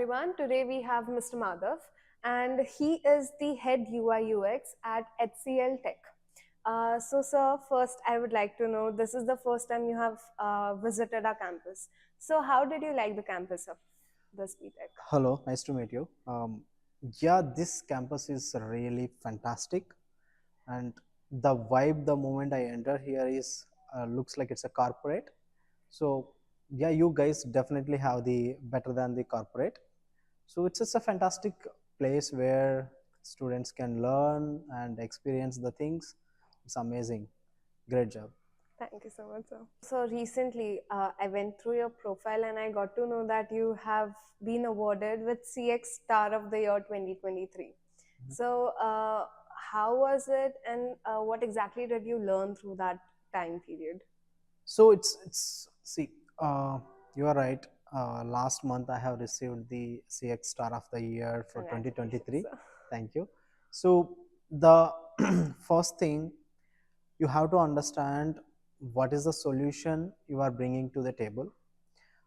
everyone. Today we have Mr. Madhav, and he is the head UI UX at HCL Tech. Sir, first I would like to know, this is the first time you have visited our campus. So, how did you like the campus of this B.Tech? Hello, nice to meet you. Yeah, this campus is really fantastic, and the vibe the moment I enter here is looks like it's a corporate. So yeah, you guys definitely have the better than the corporate. So it's just a fantastic place where students can learn and experience the things. It's amazing. Great job. Thank you so much, sir. So, recently I went through your profile and I got to know that you have been awarded with CX Star of the Year 2023. So, how was it, and what exactly did you learn through that time period? So it's see, you are right. Last month I have received the CX Star of the Year for Congratulations, 2023. sir. Thank you. So the first thing you have to understand what is the solution you are bringing to the table,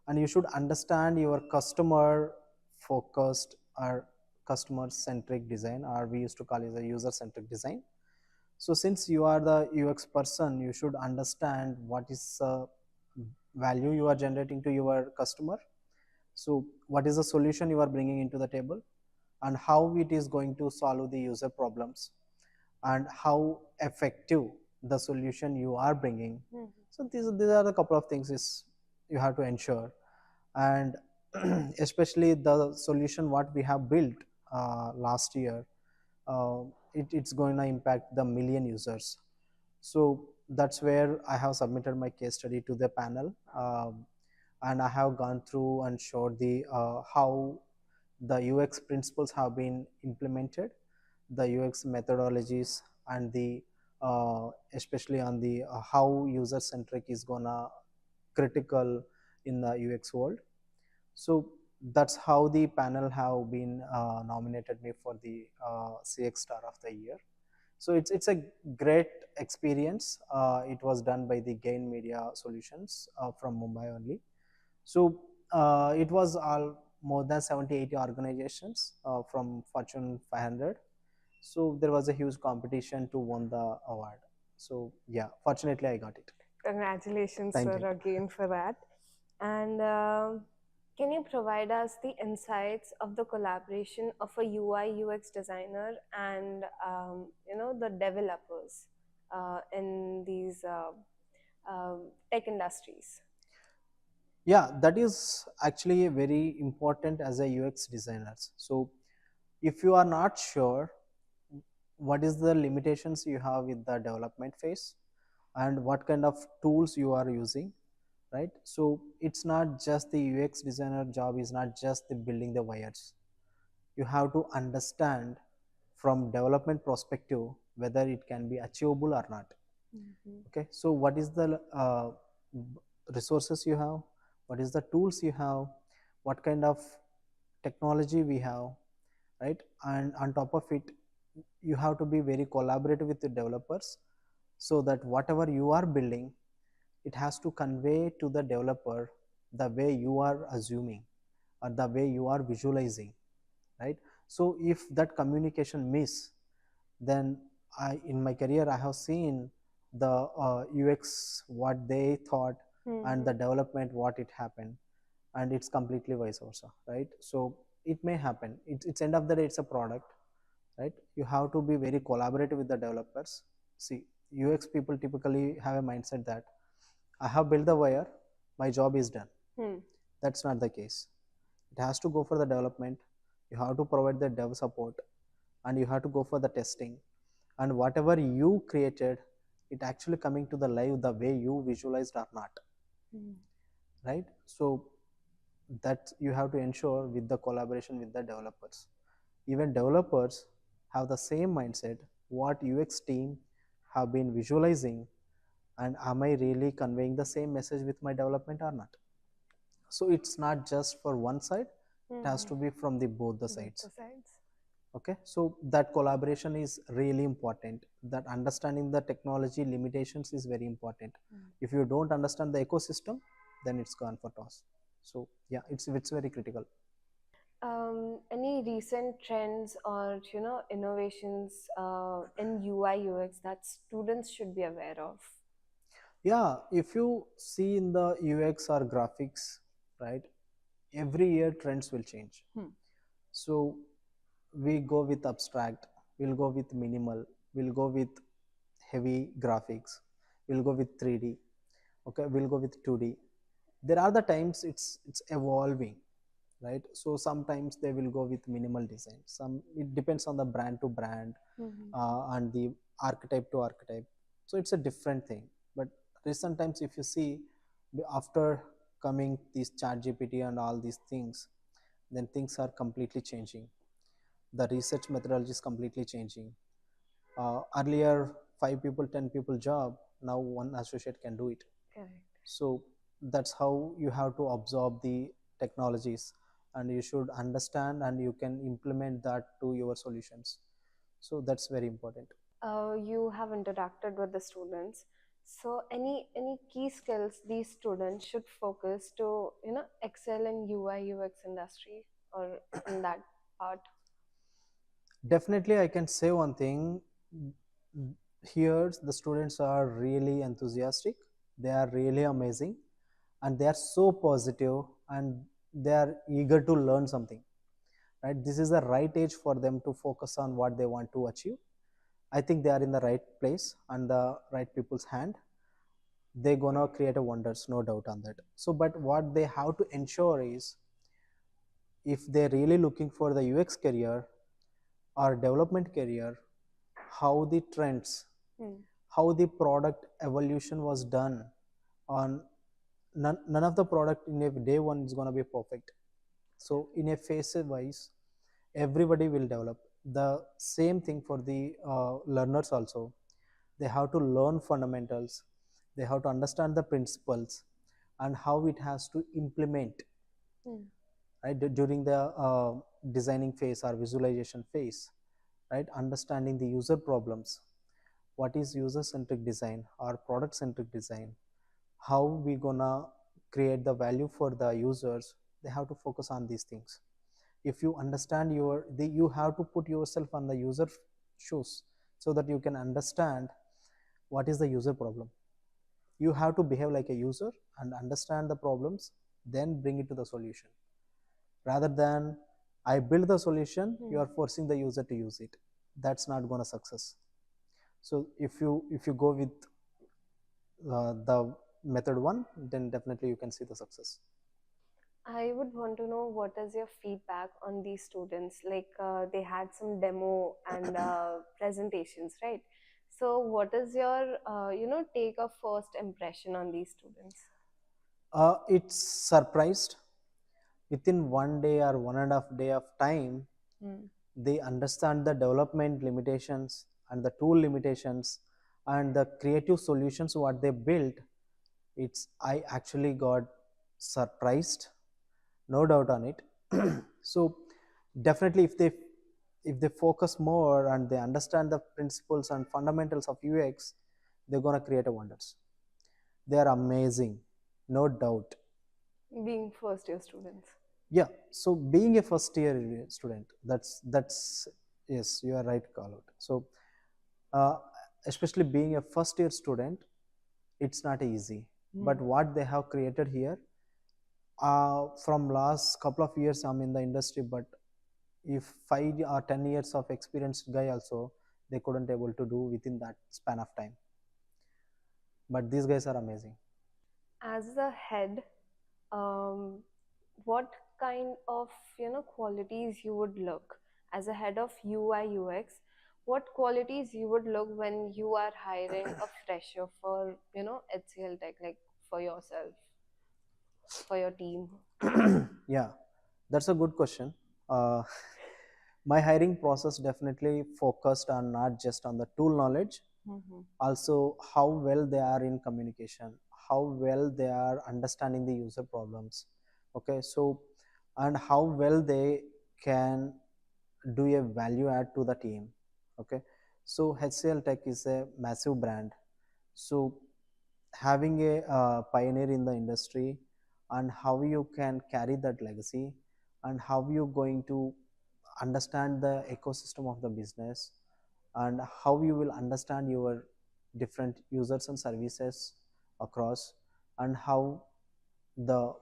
and you should understand your customer focused or customer centric design, or we used to call it a user centric design. So since you are the UX person, you should understand what is value you are generating to your customer. So what is the solution you are bringing into the table, and how it is going to solve the user problems, and how effective the solution you are bringing. So these are the couple of things is you have to ensure. And especially the solution what we have built last year, uh, it's going to impact the million users. So that's where I have submitted my case study to the panel, and I have gone through and showed the how the UX principles have been implemented, the UX methodologies, and the especially on the how user centric is gonna critical in the UX world. So that's how the panel have been nominated me for the CX Star of the Year. So it's a great experience. It was done by the Gain Media Solutions from Mumbai only. So it was all more than 70 80 organizations from Fortune 500. So there was a huge competition to win the award. So yeah, fortunately I got it. Congratulations, Thank sir, you. again for that. And can you provide us the insights of the collaboration of a UI UX designer and the developers in these tech industries? Yeah, that is actually very important as a UX designers. So if you are not sure what is the limitations you have with the development phase, and what kind of tools you are using, right? So it's not just the UX designer job is not just the building the wires. You have to understand from development perspective whether it can be achievable or not. Okay, so what is the resources you have, what is the tools you have, what kind of technology we have, right? And on top of it, you have to be very collaborative with the developers, so that whatever you are building, it has to convey to the developer the way you are assuming or the way you are visualizing, right? So if that communication miss, then in my career I have seen the UX what they thought and the development what it happened, and it's completely vice versa, right? So it may happen, it's end of the day it's a product, right? You have to be very collaborative with the developers. See, UX people typically have a mindset that I have built the wire, my job is done. That's not the case. It has to go for the development. You have to provide the dev support, and you have to go for the testing. And whatever you created, it actually coming to the live the way you visualized or not, right? So that you have to ensure with the collaboration with the developers. Even developers have the same mindset what UX team have been visualizing, and am I really conveying the same message with my development or not. So it's not just for one side, it has to be from the both the sides. Okay, so that collaboration is really important, that understanding the technology limitations is very important. If you don't understand the ecosystem, then it's gone for toss. So yeah, it's very critical. Any recent trends or innovations in UI UX that students should be aware of? Yeah, if you see in the UX or graphics, right, every year trends will change. So we go with abstract, we'll go with minimal, we'll go with heavy graphics, we'll go with 3D, okay, we'll go with 2D. There are the times it's evolving, right? So sometimes they will go with minimal design. Some it depends on the brand to brand, Mhm. and the archetype to archetype. So it's a different thing. But recent times, if you see, after coming these chat GPT and all these things, then things are completely changing. The research methodology is completely changing. Earlier, 5 people, 10 people job, now one associate can do it. Correct. So that's how you have to absorb the technologies, and you should understand and you can implement that to your solutions. So that's very important. You have interacted with the students, so any key skills these students should focus to excel in UI UX industry or in that part? Definitely, I can say one thing. Here, the students are really enthusiastic. They are really amazing, and they are so positive, and they are eager to learn something. Right? This is the right age for them to focus on what they want to achieve. I think they are in the right place and the right people's hand. They're gonna create a wonders, no doubt on that. So, but what they have to ensure is, if they're really looking for the UX career or development career, how the trends, Hmm. how the product evolution was done on, none of the product in a day one is going to be perfect. So in a phase wise, everybody will develop. The same thing for the learners also. They have to learn fundamentals, they have to understand the principles and how it has to implement, Hmm. right, during the designing phase or visualization phase, right, understanding the user problems, what is user centric design or product centric design, how we gonna create the value for the users. They have to focus on these things. If you understand you have to put yourself on the user shoes, so that you can understand what is the user problem. You have to behave like a user and understand the problems, then bring it to the solution, rather than I build the solution, you Hmm. are forcing the user to use it. That's not going to success. So if you go with the method one, then definitely you can see the success. I would want to know what is your feedback on these students. Like they had some demo and presentations, right? So what is your take of first impression on these students? It's surprised. Within 1 day or 1.5 day of time, Hmm. they understand the development limitations and the tool limitations and the creative solutions what they built. It's I actually got surprised, no doubt on it. So definitely, if they focus more and they understand the principles and fundamentals of UX, they're gonna create a wonders. They are amazing, no doubt. Being first year students. Yeah. So being a first year student, that's yes, you are right, call out. So uh, especially being a first year student, it's not easy. But Hmm. what they have created here, from last couple of years I'm in the industry, but if 5 or 10 years of experienced guy also, they couldn't able to do within that span of time. But these guys are amazing. As a head, um, what kind of qualities you would look as a head of UI UX? What qualities you would look when you are hiring a fresher for HCL Tech, like for yourself, for your team? Yeah, that's a good question. uh, my hiring process definitely focused on not just on the tool knowledge, Hmm. also how well they are in communication, how well they are understanding the user problems. Okay, so and how well they can do a value add to the team. Okay, so HCL Tech is a massive brand. So having a pioneer in the industry and how you can carry that legacy, and how you going to understand the ecosystem of the business, and how you will understand your different users and services across, and how the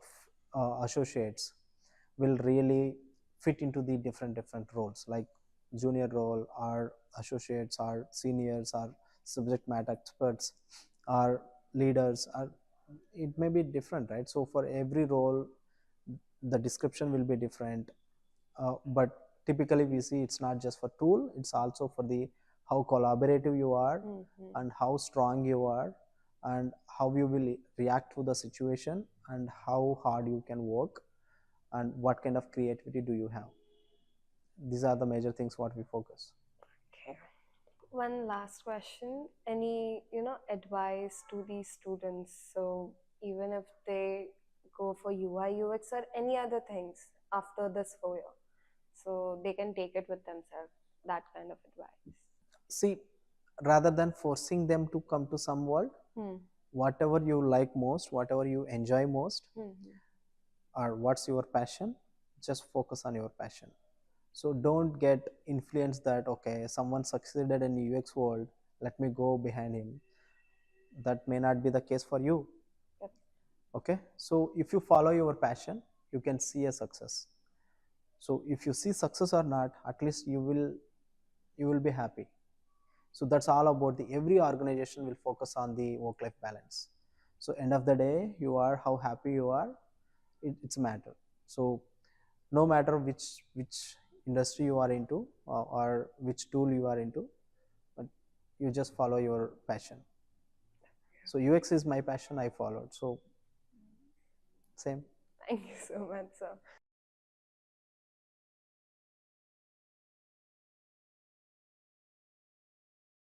associates will really fit into the different roles, like junior role or associates or seniors or subject matter experts or leaders, or it may be different, right? So for every role the description will be different, but typically we see it's not just for tool, it's also for the how collaborative you are, and how strong you are, and how you will react to the situation, and how hard you can work, and what kind of creativity do you have. These are the major things what we focus. Okay. One last question. Any, advice to these students? So even if they go for UI, UX or any other things after this 4 year, so they can take it with themselves. That kind of advice. See, rather than forcing them to come to some world, whatever you like most, whatever you enjoy most, or what's your passion, just focus on your passion. So don't get influenced that okay, someone succeeded in UX world, let me go behind him. That may not be the case for you. Yep. Okay, so if you follow your passion, you can see a success. So if you see success or not, at least you will be happy. So that's all about the every organization will focus on the work life balance. So end of the day, you are how happy you are, it's a matter. So no matter which industry you are into, or which tool you are into, but you just follow your passion. So UX is my passion, I followed, so same. Thank you so much, sir.